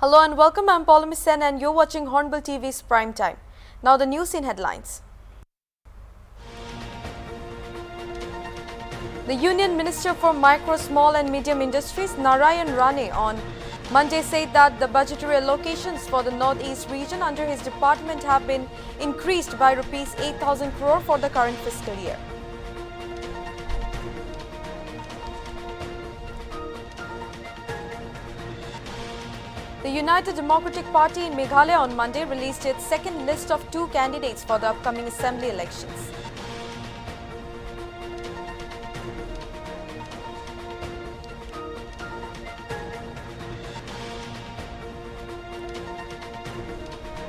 Hello and welcome, I'm Paula Sen and you're watching Hornbilltv's Primetime. Now the news in headlines. The Union Minister for Micro, Small and Medium Industries, Narayan Rane, on Monday said that the budgetary allocations for the Northeast region under his department have been increased by Rs 8,000 crore for the current fiscal year. The United Democratic Party in Meghalaya on Monday released its second list of 2 candidates for the upcoming assembly elections.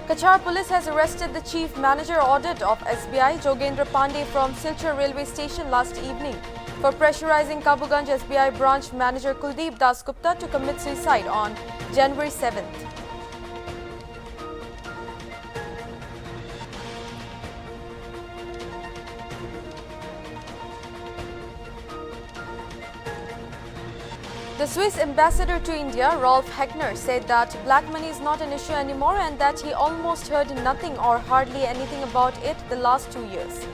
Kachar police has arrested the chief manager audit of SBI, Jogendra Pandey, from Silchar railway station last evening for pressurizing Kabuganj SBI branch manager Kuldeep Das Gupta to commit suicide on January 7th. The Swiss ambassador to India, Rolf Heckner, said that black money is not an issue anymore and that he almost heard nothing or hardly anything about it the last 2 years.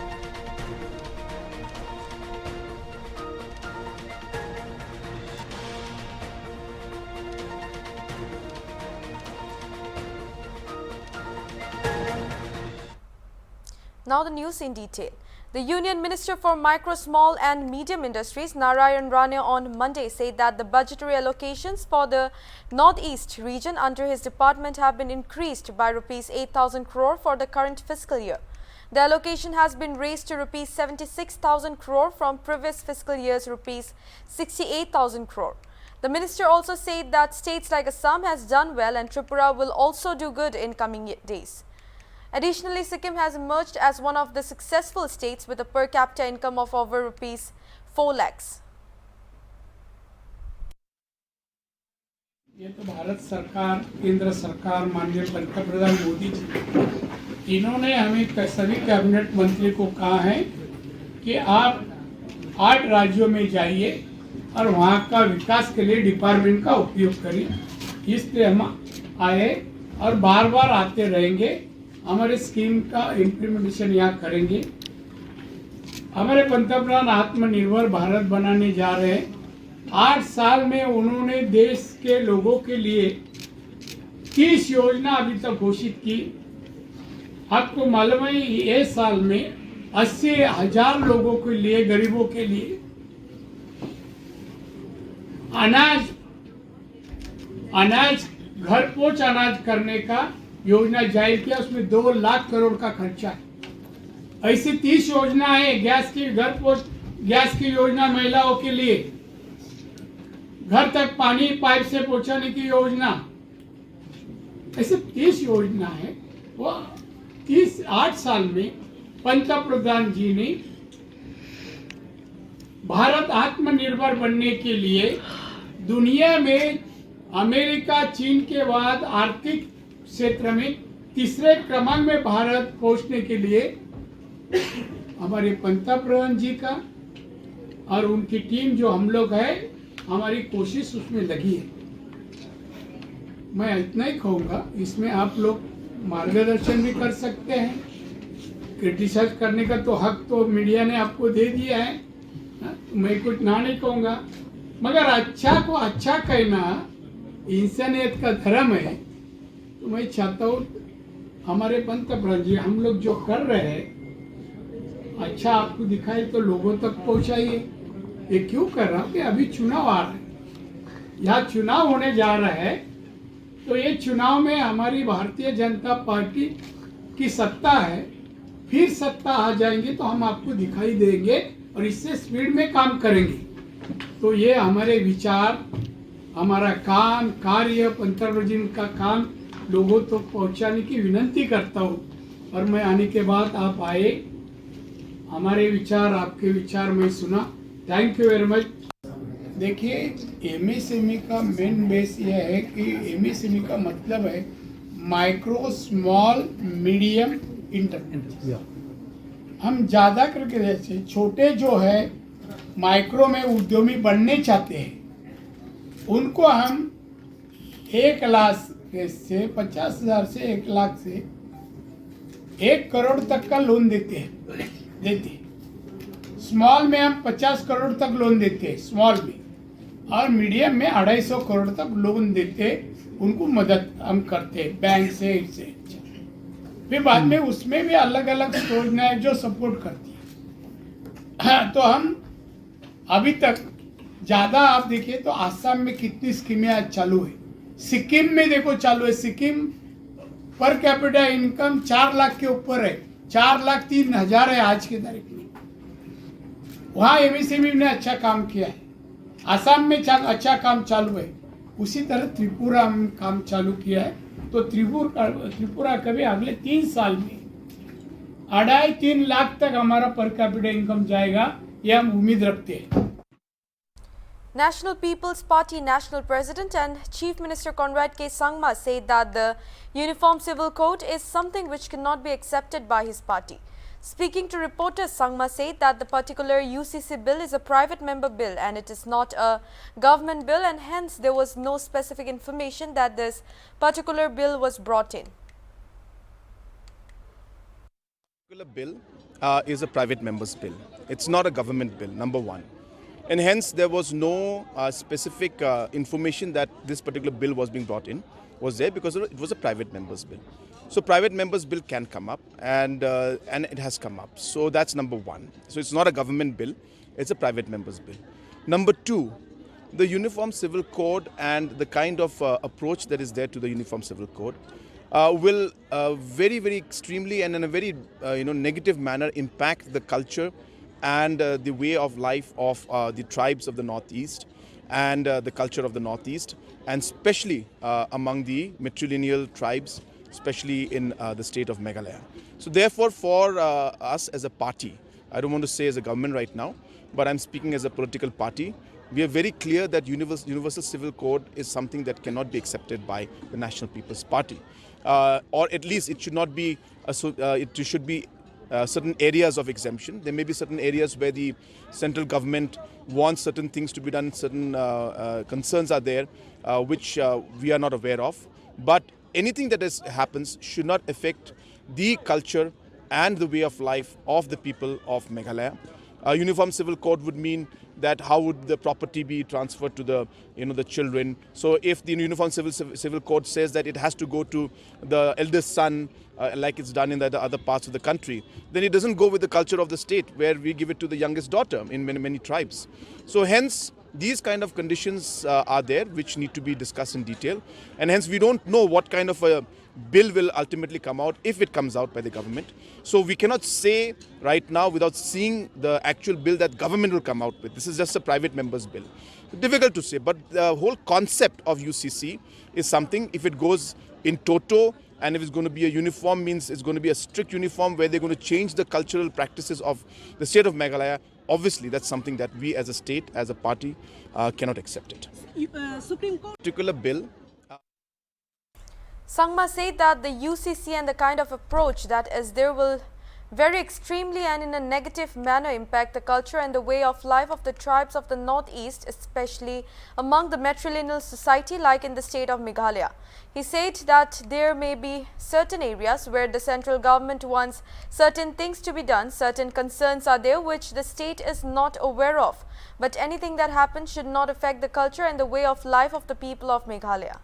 Now the news in detail. The Union Minister for Micro, Small and Medium Industries, Narayan Rane, on Monday said that the budgetary allocations for the Northeast region under his department have been increased by Rs 8,000 crore for the current fiscal year. The allocation has been raised to Rs 76,000 crore from previous fiscal year's Rs 68,000 crore. The minister also said that states like Assam has done well and Tripura will also do good in coming days. Additionally, Sikkim has emerged as one of the successful states with a per capita income of over Rs 4 lakhs. ये तो भारत सरकार, केंद्र सरकार, माननीय पंतप्रधान मोदी जी, इन्होंने हमें सभी कैबिनेट मंत्री को कहा है कि आप 8 राज्यों में जाइए और वहाँ का विकास के लिए डिपार्टमेंट का उपयोग करिए। इसलिए हम आए और बार बार आते रहेंगे। हमारे स्कीम का इम्प्लीमेंटेशन यहाँ करेंगे। हमारे पंतप्रधान आत्मनिर्भर भारत बनाने जा रहे हैं। 8 साल में उन्होंने देश के लोगों के लिए 30 योजना अभी तक घोषित की। आपको मालूम है ये साल में 80,000 लोगों के लिए, गरीबों के लिए अनाज घर पहुंच अनाज करने का योजना जाहिर किया। उसमें 2 लाख करोड़ का खर्चा है। ऐसी 30 योजना है। गैस की घर पहुंच गैस की योजना, महिलाओं के लिए घर तक पानी पाइप से पहुंचाने की योजना, ऐसे 30 योजना है। वो 8 साल में पंतप्रधान जी ने भारत आत्मनिर्भर बनने के लिए दुनिया में अमेरिका, चीन के बाद आर्थिक क्षेत्र में तीसरे क्रमांक में भारत पहुंचने के लिए हमारे पंतप्रधान जी का और उनकी टीम जो हम लोग है, हमारी कोशिश उसमें लगी है। मैं इतना ही कहूँगा, इसमें आप लोग मार्गदर्शन भी कर सकते हैं। क्रिटिसाइज करने का तो हक तो मीडिया ने आपको दे दिया है, तो मैं कुछ ना नहीं कहूँगा, मगर अच्छा को अच्छा कहना इंसानियत का धर्म है। तो मैं चाहता हूँ हमारे पंतप्रधान जी, हम लोग जो कर रहे हैं अच्छा आपको दिखाई तो लोगों तक पहुँचाइए। ये क्यों कर रहा हूँ कि अभी चुनाव आ रहा है, यहाँ चुनाव होने जा रहा है, तो ये चुनाव में हमारी भारतीय जनता पार्टी की सत्ता है। फिर सत्ता आ जाएंगे तो हम आपको दिखाई देंगे और इससे स्पीड में काम करेंगे। तो ये हमारे विचार, हमारा काम, कार्य, पंतप्रधान जी का काम लोगों तक तो पहुंचाने की विनती करता हूं। और मैं आने के बाद आप आए, हमारे विचार, आपके विचार मैं सुना। Thank you very much. देखिए, एमएसएमई का मेन बेस यह है कि एमएसएमई का मतलब है माइक्रो, स्मॉल, मीडियम इंटरप्राइज। हम ज़्यादा करके जैसे छोटे जो है माइक्रो में उद्यमी बनने चाहते हैं, उनको हम 1 लाख केस से 50,000 से 1 लाख से 1 करोड़ तक का लोन देते स्मॉल में हम 50 करोड़ तक लोन देते हैं स्मॉल में, और मीडियम में 250 करोड़ तक लोन देते, उनको मदद हम करते हैं बैंक से इससे। फिर बाद में उसमें भी अलग अलग योजनाएं जो सपोर्ट करती है। तो हम अभी तक ज़्यादा आप देखिए तो आसाम में कितनी स्कीमें आज चालू है, सिक्किम में देखो चालू है। Sikkim per capita income 4 lakh के ऊपर है, 4,03,000 है आज की तारीख में। वहाँ एमएसएमई ने अच्छा काम किया है, आसाम में अच्छा काम चालू है। उसी तरह त्रिपुरा में काम चालू किया है। तो त्रिपुरा का भी अगले 3 साल में 2.5-3 लाख तक हमारा पर कैपिटा इनकम जाएगा, ये हम उम्मीद रखते हैं। National People's Party National President and Chief Minister Conrad K. Sangma said that the Uniform Civil Code is something which cannot be accepted by his party. Speaking to reporters, Sangma said that the particular UCC bill is a private member bill and it is not a government bill, and hence there was no specific information that this particular bill was brought in. The bill is a private member's bill. It's not a government bill, number one. And hence there was no specific information that this particular bill was being brought in was there, because it was a private member's bill. So private member's bill can come up, and it has come up. So that's number one. So it's not a government bill, it's a private member's bill. Number two, the Uniform Civil Code and the kind of approach that is there to the Uniform Civil Code will very, very extremely and in a very negative manner impact the culture and the way of life of the tribes of the Northeast and the culture of the Northeast, and especially among the matrilineal tribes, especially in the state of Meghalaya. So therefore, for us as a party, I don't want to say as a government right now, but I'm speaking as a political party, we are very clear that Universal Civil Code is something that cannot be accepted by the National People's Party. Or at least it should not be, it should be certain areas of exemption. There may be certain areas where the central government wants certain things to be done, certain concerns are there which we are not aware of. But anything that happens should not affect the culture and the way of life of the people of Meghalaya. Uniform Civil Code would mean that how would the property be transferred to the the children. So if the Uniform Civil Code says that it has to go to the eldest son, like it's done in the other parts of the country, then it doesn't go with the culture of the state where we give it to the youngest daughter in many tribes. So hence these kind of conditions are there which need to be discussed in detail, and hence we don't know what kind of a bill will ultimately come out if it comes out by the government. So we cannot say right now without seeing the actual bill that government will come out with. This is just a private member's bill. Difficult to say, but the whole concept of UCC is something, if it goes in toto and if it's going to be a uniform, means it's going to be a strict uniform where they're going to change the cultural practices of the state of Meghalaya. Obviously, that's something that we as a state, as a party, cannot accept it. Supreme Court Particular bill. Sangma said that the UCC and the kind of approach that is there will very extremely and in a negative manner impact the culture and the way of life of the tribes of the Northeast, especially among the matrilineal society like in the state of Meghalaya. He said that there may be certain areas where the central government wants certain things to be done, certain concerns are there which the state is not aware of, but anything that happens should not affect the culture and the way of life of the people of Meghalaya.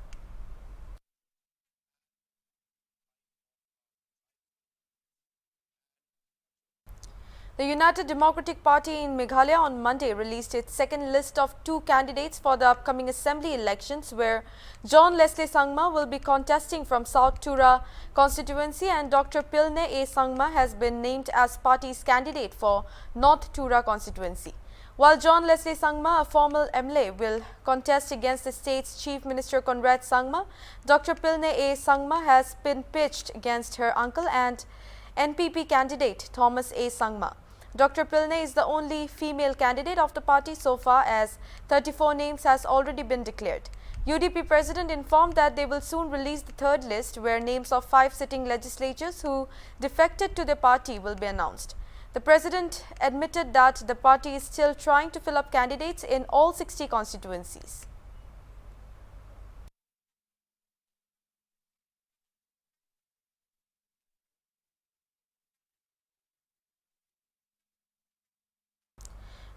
The United Democratic Party in Meghalaya on Monday released its second list of 2 candidates for the upcoming assembly elections, where John Leslie Sangma will be contesting from South Tura constituency and Dr. Pilne A. Sangma has been named as party's candidate for North Tura constituency. While John Leslie Sangma, a former MLA, will contest against the state's Chief Minister Conrad Sangma, Dr. Pilne A. Sangma has been pitched against her uncle and NPP candidate Thomas A. Sangma. Dr. Pilne is the only female candidate of the party so far, as 34 names has already been declared. UDP President informed that they will soon release the third list, where names of 5 sitting legislators who defected to the party will be announced. The President admitted that the party is still trying to fill up candidates in all 60 constituencies.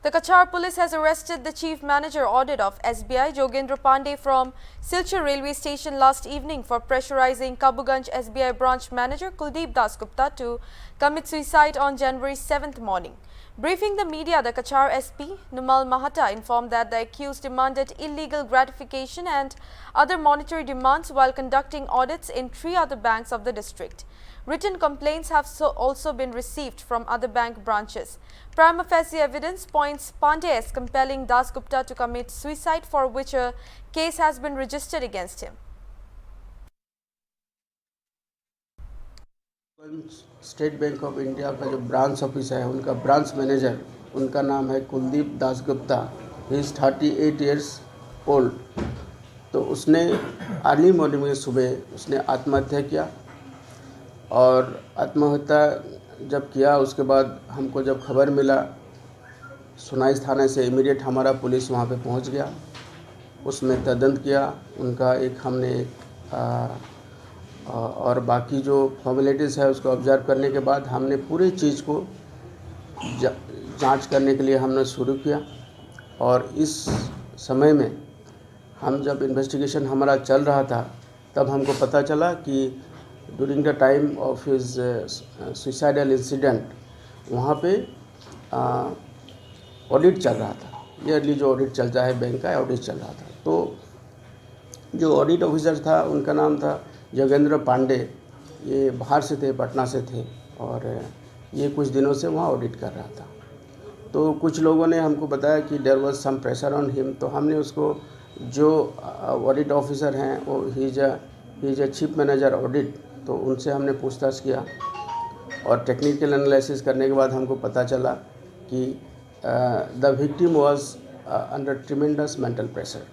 The Kachar police has arrested the chief manager audit of SBI, Jogendra Pandey, from Silchar railway station last evening for pressurizing Kabuganj SBI branch manager Kuldeep Dasgupta to commit suicide on January 7th morning. Briefing the media, the Kachar SP, Numal Mahata, informed that the accused demanded illegal gratification and other monetary demands while conducting audits in 3 other banks of the district. Written complaints have also been received from other bank branches. Prima facie evidence points Pandey as compelling Dasgupta to commit suicide, for which a case has been registered against him. State bank of India का जो branch office है, उनका branch manager, उनका नाम है Kuldeep Dasgupta. He is 38 years old. तो उसने early morning में सुबह उसने आत्महत्या किया, और आत्महत्या जब किया उसके बाद हमको जब खबर मिला सुनाइस थाने से, इमीडिएट हमारा पुलिस वहाँ पे पहुँच गया। उसमें तदंत किया, उनका और बाकी जो फॉर्मेलिटीज़ है उसको ऑब्जर्व करने के बाद हमने पूरी चीज़ को जांच करने के लिए हमने शुरू किया। और इस समय में हम जब इन्वेस्टिगेशन हमारा चल रहा था, तब हमको पता चला कि during the time of his suicidal incident वहाँ पे ऑडिट चल रहा था। ईयरली जो ऑडिट चलता है बैंक का, ऑडिट चल रहा था। तो जो ऑडिट ऑफिसर था उनका नाम था जोगेंद्र पांडे। ये बाहर से थे, पटना से थे, और ये कुछ दिनों से वहाँ ऑडिट कर रहा था। तो कुछ लोगों ने हमको बताया कि there was some pressure on him. तो हमने उसको, जो ऑडिट ऑफिसर हैं वो ही is a chief manager audit, तो उनसे हमने पूछताछ किया, और टेक्निकल एनालिसिस करने के बाद हमको पता चला कि the victim was under tremendous mental pressure,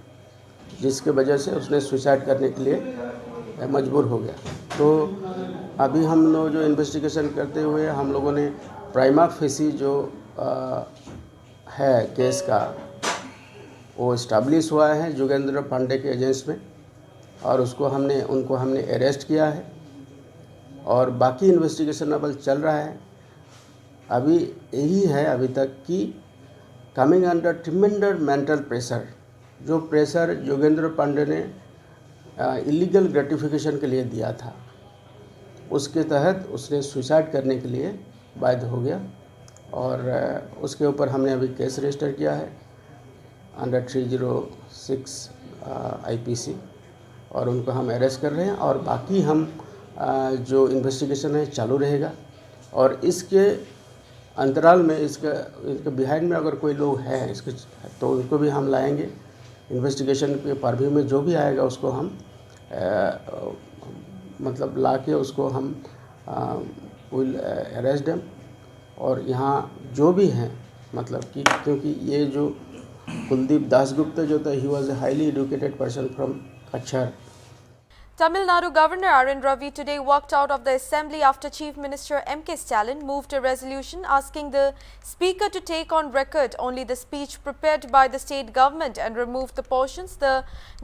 जिसके वजह से उसने सुसाइड करने के लिए मजबूर हो गया। तो अभी हम लोग जो इन्वेस्टिगेशन करते हुए हम लोगों ने प्राइमा फेसी जो है केस का, वो इस्टेब्लिश हुआ है जोगेंद्र पांडे के एजेंट्स में, और उनको हमने अरेस्ट किया है, और बाकी इन्वेस्टिगेशन अब चल रहा है। अभी यही है अभी तक कि coming under tremendous mental pressure, जो प्रेशर जोगेंद्र पांडे ने इलीगल ग्रेटिफिकेशन के लिए दिया था, उसके तहत उसने सुसाइड करने के लिए बाध्य हो गया, और उसके ऊपर हमने अभी केस रजिस्टर किया है अंडर 306 IPC, और उनको हम अरेस्ट कर रहे हैं। और बाकी हम जो इन्वेस्टिगेशन है चालू रहेगा, और इसके अंतराल में इसके बिहाइंड में अगर कोई लोग हैं इसके, तो उनको भी हम लाएंगे। इन्वेस्टिगेशन के परव्यू में जो भी आएगा उसको हम मतलब ला के उसको हम विल अरेस्ट देम। और यहाँ जो भी हैं, मतलब कि क्योंकि ये जो कुलदीप दासगुप्ता जो था, he was a highly educated person from Cachar. Tamil Nadu Governor R.N. Ravi today walked out of the assembly after Chief Minister M.K. Stalin moved a resolution asking the Speaker to take on record only the speech prepared by the state government and remove the portions the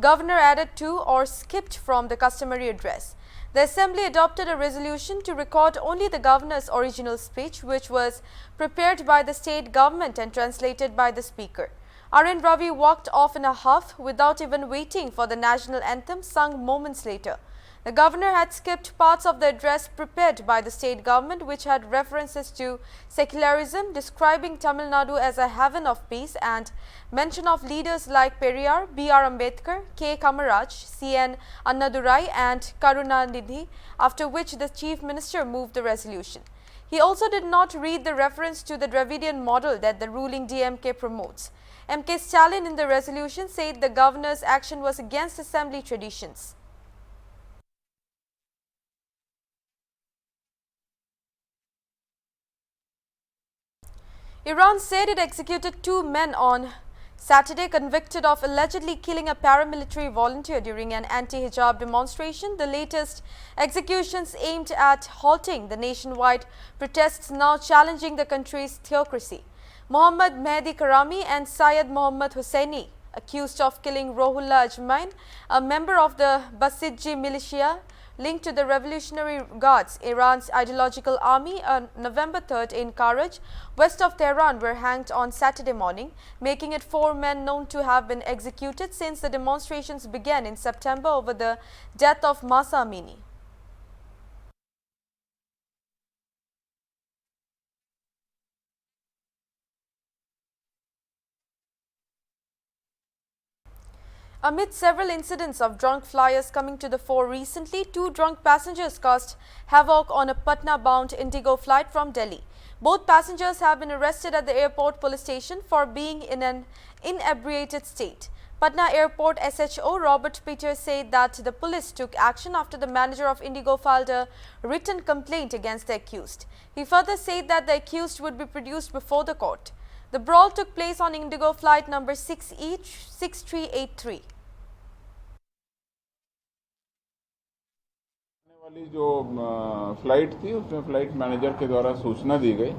Governor added to or skipped from the customary address. The Assembly adopted a resolution to record only the Governor's original speech, which was prepared by the state government and translated by the Speaker. R.N. Ravi walked off in a huff without even waiting for the national anthem sung moments later. The governor had skipped parts of the address prepared by the state government, which had references to secularism, describing Tamil Nadu as a haven of peace, and mention of leaders like Periyar, B.R. Ambedkar, K. Kamaraj, C.N. Annadurai and Karunanidhi, after which the chief minister moved the resolution. He also did not read the reference to the Dravidian model that the ruling DMK promotes. M.K. Stalin in the resolution said the governor's action was against assembly traditions. Iran said it executed 2 men on Saturday convicted of allegedly killing a paramilitary volunteer during an anti-hijab demonstration. The latest executions aimed at halting the nationwide protests now challenging the country's theocracy. Mohammad Mehdi Karami and Syed Mohammad Hussaini accused of killing Rohullah Ajmain, a member of the Basiji militia linked to the Revolutionary Guards, Iran's ideological army, on November 3rd in Karaj, west of Tehran, were hanged on Saturday morning, making it 4 men known to have been executed since the demonstrations began in September over the death of Mahsa Amini. Amid several incidents of drunk flyers coming to the fore recently, 2 drunk passengers caused havoc on a Patna-bound Indigo flight from Delhi. Both passengers have been arrested at the airport police station for being in an inebriated state. Patna Airport SHO Robert Peters said that the police took action after the manager of Indigo filed a written complaint against the accused. He further said that the accused would be produced before the court. The brawl took place on Indigo flight number 6E6383. वाली जो flight थी उसमें flight manager के द्वारा सूचना दी गई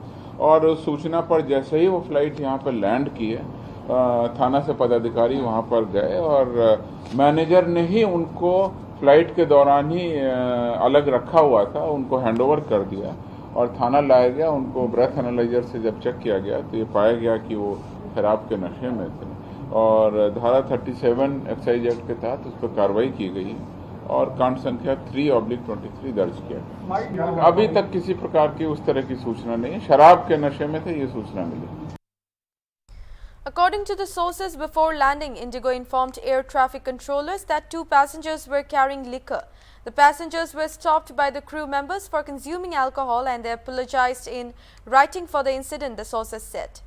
और उस सूचना पर जैसे ही वो फ्लाइट यहाँ पर लैंड की है थाना से पदाधिकारी वहाँ पर गए और मैनेजर ने ही उनको फ्लाइट के दौरान ही अलग रखा हुआ था, उनको हैंडओवर कर दिया और थाना लाया गया। उनको ब्रेथ एनालाइजर से जब चेक किया गया तो ये पाया गया कि वो शराब के नशे में थे और धारा 37 एक्साइज एक्ट के तहत उस पर कार्रवाई की गई और कांड संख्या 3/23 दर्ज किया गया। अभी तक किसी प्रकार की उस तरह की सूचना नहीं है, शराब के नशे में थे ये सूचना मिली। According to the sources, before landing, Indigo informed air traffic controllers that 2 passengers were carrying liquor. The passengers were stopped by the crew members for consuming alcohol and they apologized in writing for the incident, the sources said.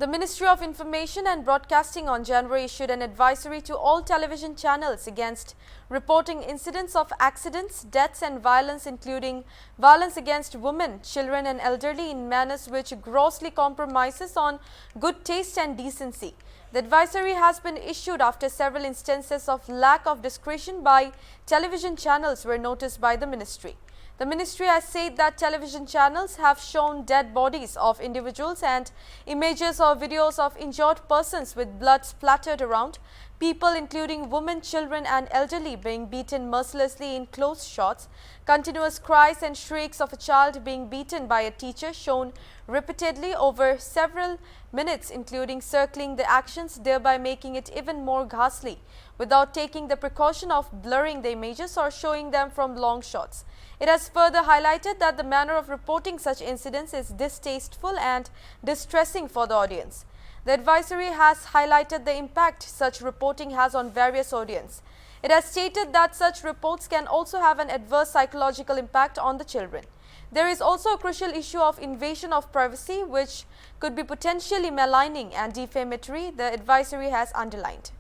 The Ministry of Information and Broadcasting on January issued an advisory to all television channels against reporting incidents of accidents, deaths and violence, including violence against women, children and elderly in manners which grossly compromises on good taste and decency. The advisory has been issued after several instances of lack of discretion by television channels were noticed by the ministry. The ministry has said that television channels have shown dead bodies of individuals and images or videos of injured persons with blood splattered around, people including women, children and elderly being beaten mercilessly in close shots, continuous cries and shrieks of a child being beaten by a teacher shown repeatedly over several minutes, including circling the actions, thereby making it even more ghastly, without taking the precaution of blurring the images or showing them from long shots. It has further highlighted that the manner of reporting such incidents is distasteful and distressing for the audience. The advisory has highlighted the impact such reporting has on various audience. It has stated that such reports can also have an adverse psychological impact on the children. There is also a crucial issue of invasion of privacy which could be potentially maligning and defamatory, the advisory has underlined.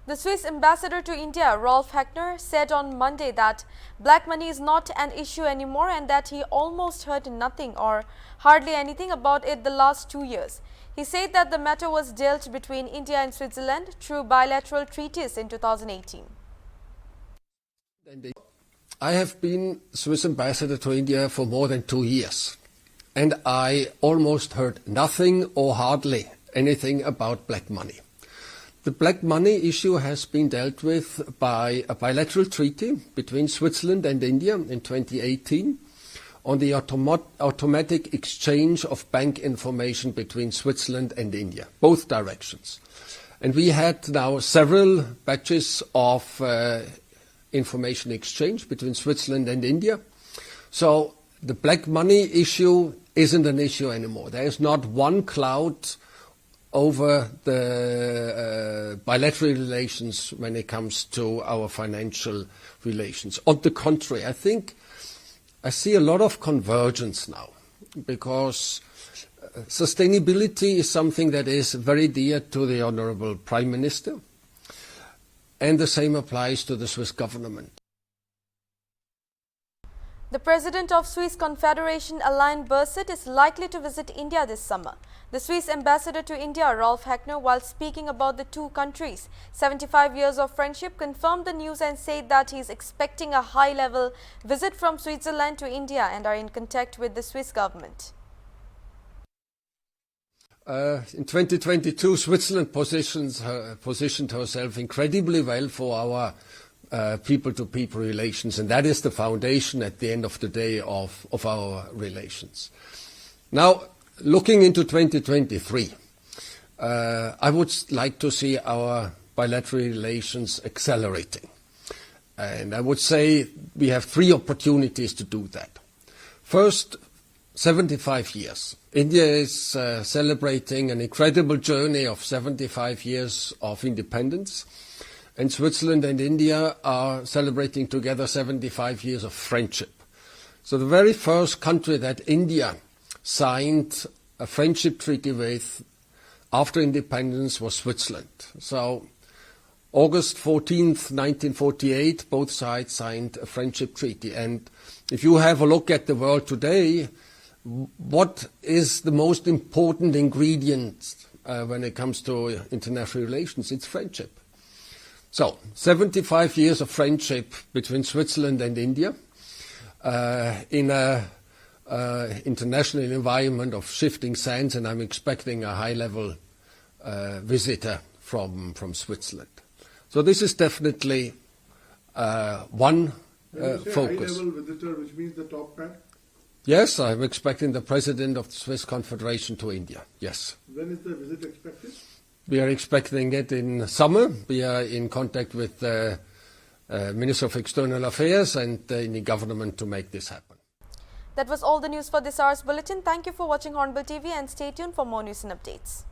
The Swiss ambassador to India, Rolf Heckner, said on Monday that black money is not an issue anymore and that he almost heard nothing or hardly anything about it the last 2 years. He said that the matter was dealt between India and Switzerland through bilateral treaties in 2018. I have been Swiss ambassador to India for more than 2 years and I almost heard nothing or hardly anything about black money. The black money issue has been dealt with by a bilateral treaty between Switzerland and India in 2018 on the automatic exchange of bank information between Switzerland and India, both directions. And we had now several batches of information exchange between Switzerland and India. So the black money issue isn't an issue anymore. There is not one cloud over the bilateral relations when it comes to our financial relations. On the contrary, I think I see a lot of convergence now because sustainability is something that is very dear to the Honourable Prime Minister, and the same applies to the Swiss government. The president of Swiss Confederation, Alain Berset, is likely to visit India this summer. The Swiss ambassador to India, Rolf Heckner, while speaking about the two countries' 75 years of friendship, confirmed the news and said that he is expecting a high-level visit from Switzerland to India and are in contact with the Swiss government. In 2022, Switzerland positioned herself incredibly well for our people-to-people relations, and that is the foundation at the end of the day of our relations. Now, looking into 2023, I would like to see our bilateral relations accelerating. And I would say we have three opportunities to do that. First, 75 years. India is celebrating an incredible journey of 75 years of independence. And Switzerland and India are celebrating together 75 years of friendship. So the very first country that India signed a friendship treaty with after independence was Switzerland. So August 14th, 1948, both sides signed a friendship treaty. And if you have a look at the world today, what is the most important ingredient when it comes to international relations? It's friendship. So, 75 years of friendship between Switzerland and India in an international environment of shifting sands, and I'm expecting a high-level visitor from Switzerland. So this is definitely one focus. High-level visitor, which means the top man? Yes, I'm expecting the president of the Swiss Confederation to India, yes. When is the visit expected? We are expecting it in summer. We are in contact with the Minister of External Affairs and the Indian government to make this happen. That was all the news for this hour's bulletin. Thank you for watching Hornbill TV and stay tuned for more news and updates.